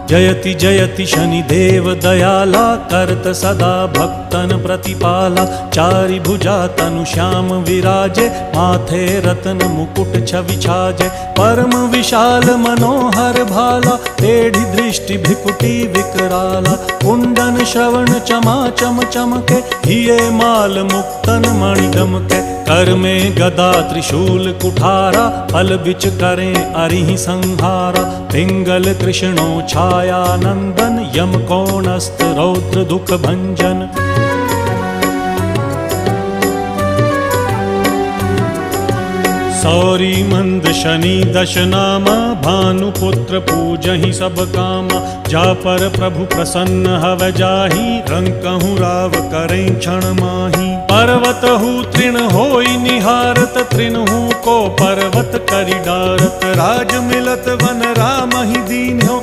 जयति जयति शनिदेव दयाला, करत सदा भक्तन प्रतिपाला। चारि भुजा तनु श्याम विराजे, माथे रत्न मुकुट छवि छाजे। परम विशाल मनोहर भाला, टेढ़ी दृष्टि भ्रिकुटी विकराला। कुंडन श्रवण चमा चम चमके, हिये माल मुक्तन मणि दमके। कर में गदा त्रिशूल कुठारा, फल बिच करें अरिहि संहारा। पिंगल कृष्णो छाया नंदन, यम कोणस्थ रौद्र दुख भंजन। सौरी मंद शनि दश नामा, भानुपुत्र पूजहि सब कामा। जा पर प्रभु प्रसन्न हव जाहि, रंकहु राव करें क्षण माहि। पर्वत हु तृण होई निहारत, तृणहु को पर्वत करि डारत। राज मिलत वन राम ही दीन्हो,